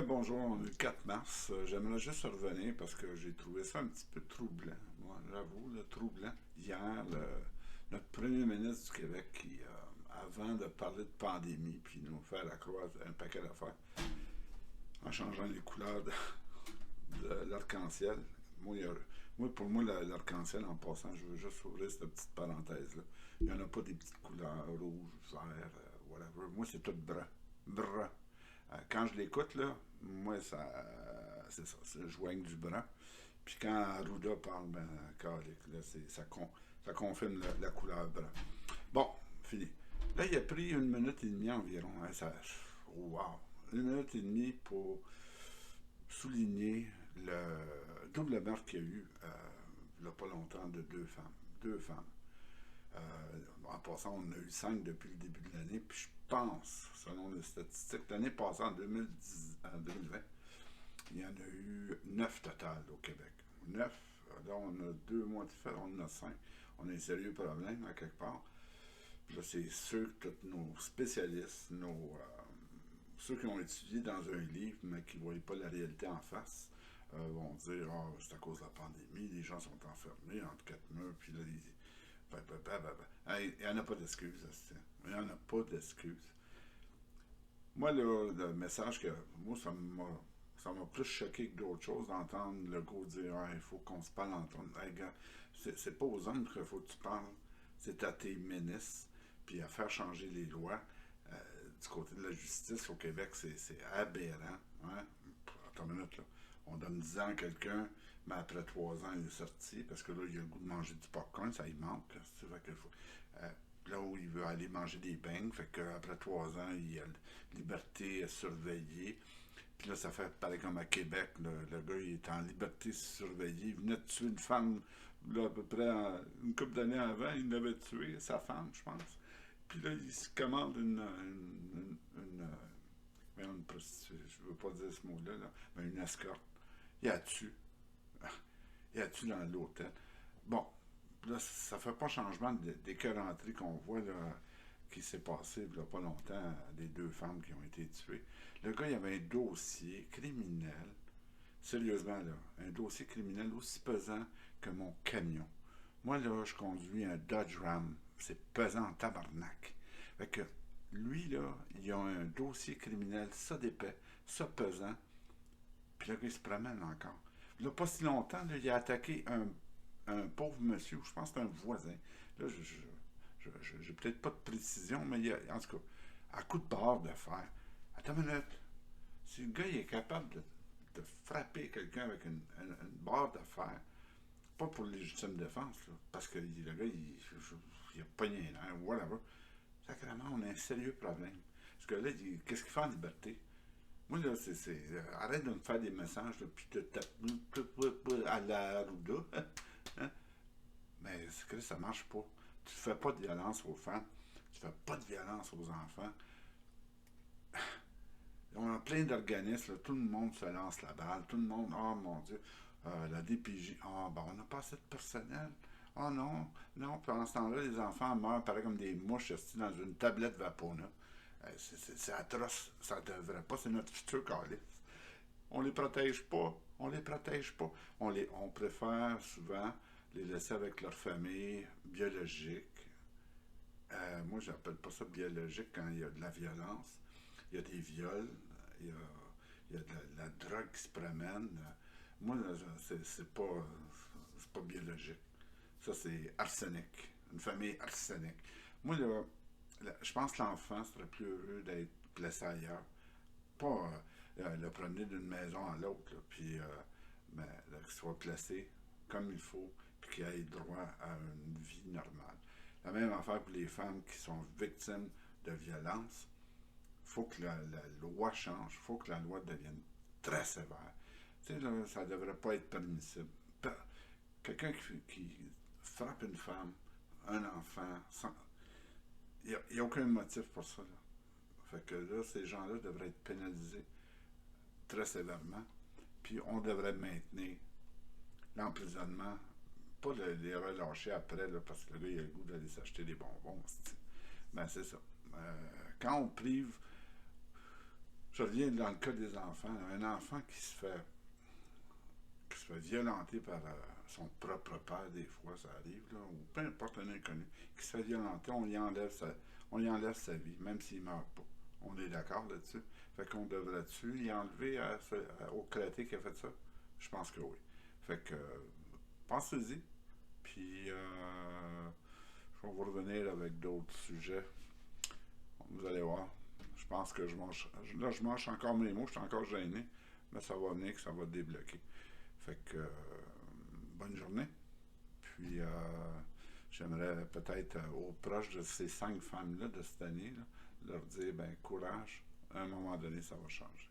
Ouais, bonjour, on est le 4 mars. J'aimerais juste revenir parce que j'ai trouvé ça un petit peu troublant. Moi, j'avoue, le troublant. Hier, notre premier ministre du Québec, avant de parler de pandémie, puis nous faire la croix un paquet d'affaires, en changeant les couleurs de l'arc-en-ciel. Moi, pour moi, l'arc-en-ciel, en passant, je veux juste ouvrir cette petite parenthèse-là. Il n'y en a pas des petites couleurs rouge, vert, whatever. Moi, c'est tout brun. Brun. Quand je l'écoute, là, moi, c'est ça, c'est le joigne du brun. Puis quand Arruda parle, ben, calique, là, ça confirme la couleur brun. Bon, fini. Là, il a pris une minute et demie environ. Hein, wow! Une minute et demie pour souligner le double meurtre qu'il y a eu, il n'y a pas longtemps, de deux femmes. Deux femmes. En passant, on en a eu 5 depuis le début de l'année, puis je pense, selon les statistiques, l'année passée, en 2020, il y en a eu 9 total au Québec. 9. Là, on a 2 mois de fait, on en a 5. On a un sérieux problème, à quelque part. Puis là, c'est sûr que tous nos spécialistes, ceux qui ont étudié dans un livre, mais qui ne voyaient pas la réalité en face, vont dire ah, c'est à cause de la pandémie, les gens sont enfermés entre quatre murs, puis là, il n'y en a pas d'excuses. Il n'y en a pas d'excuses. Moi, là, le message que. Moi, ça m'a plus choqué que d'autres choses d'entendre le go dire ah, il faut qu'on se parle entre nous. Hey, gars, c'est pas aux hommes qu'il faut que tu parles, c'est à tes ministres, puis à faire changer les lois. Du côté de la justice au Québec, c'est aberrant. Hein? Attends une minute, là. On donne 10 ans à quelqu'un, mais après 3 ans, il est sorti parce que là, il a le goût de manger du popcorn, ça il manque. C'est vrai qu'il faut. Euh, Là où il veut aller manger des beignes, fait qu'après 3 ans, il a liberté surveillée. Puis là, ça fait pareil comme à Québec, le gars, il est en liberté surveillée. Il venait de tuer une femme, là, à peu près une couple d'années avant, il l'avait tué, sa femme, je pense. Puis là, il se commande une prostituée, je veux pas dire ce mot-là, là, mais une escorte. Il a tué. Il a tué dans l'hôtel. Bon, là, ça fait pas changement des rentrées qu'on voit là, qui s'est passé il y a pas longtemps, des deux femmes qui ont été tuées. Le gars, il avait un dossier criminel, sérieusement, là, un dossier criminel aussi pesant que mon camion. Moi, là, je conduis un Dodge Ram. C'est pesant en tabarnak. Fait que lui, là, il a un dossier criminel, ça d'épais, ça pesant, puis là, il se promène encore. Là, pas si longtemps, là, il a attaqué un pauvre monsieur, je pense que c'est un voisin. Là, j'ai peut-être pas de précision, mais en tout cas, à coup de barre de fer. Attends une minute. Si le gars il est capable de frapper quelqu'un avec une barre de fer, pas pour légitime défense, là, parce que le gars, il a pogné un air, whatever. Sacrément, on a un sérieux problème. Parce que là, qu'est-ce qu'il fait en liberté? Moi, là, arrête de me faire des messages, là, puis de taper à la Ruda. Hein? Mais c'est que ça marche pas. Tu fais pas de violence aux femmes. Tu fais pas de violence aux enfants. On a plein d'organismes, là, tout le monde se lance la balle. Tout le monde, oh mon Dieu, la DPJ, ah, ben on n'a pas assez de personnel. Oh non, non, pendant ce temps-là, les enfants meurent pareil comme des mouches dans une tablette Vapona. C'est atroce, ça devrait pas, c'est notre futur calice. On les protège pas, on les protège pas. On préfère souvent les laisser avec leur famille biologique. Moi, j'appelle pas ça biologique quand il y a de la violence. Il y a des viols, il y a de la drogue qui se promène. Moi, c'est pas biologique. Ça, c'est arsenic. Une famille arsenic. Moi, je pense que l'enfant serait plus heureux d'être placé ailleurs. Pas le promener d'une maison à l'autre, puis ben, qu'il soit placé comme il faut, puis qu'il ait droit à une vie normale. La même affaire pour les femmes qui sont victimes de violence. Il faut que la loi change, il faut que la loi devienne très sévère. Tu sais, là, ça ne devrait pas être permissible. Quelqu'un qui frappe une femme, un enfant, il n'y a aucun motif pour ça. Là. Fait que là, ces gens-là devraient être pénalisés très sévèrement. Puis on devrait maintenir l'emprisonnement, pas les relâcher après, là, parce que le gars, il a le goût d'aller s'acheter des bonbons. Ben, c'est ça. Quand on prive Je reviens dans le cas des enfants. Un enfant qui se fait violenter par son propre père, des fois, ça arrive, là, ou peu importe un inconnu, qui se fait violenter, on lui enlève sa vie, même s'il ne meurt pas. On est d'accord là-dessus. Fait qu'on devrait-tu y enlever au Créaté qui a fait ça? Je pense que oui. Fait que, pensez-y. Puis, je vais vous revenir avec d'autres sujets. Vous allez voir. Je pense que je mange. Là, je mange encore mes mots, je suis encore gêné. Mais ça va venir, que ça va débloquer. Fait que, bonne journée. Puis, j'aimerais peut-être aux proches de ces 5 femmes-là de cette année, là, leur dire, ben, courage. À un moment donné, ça va changer.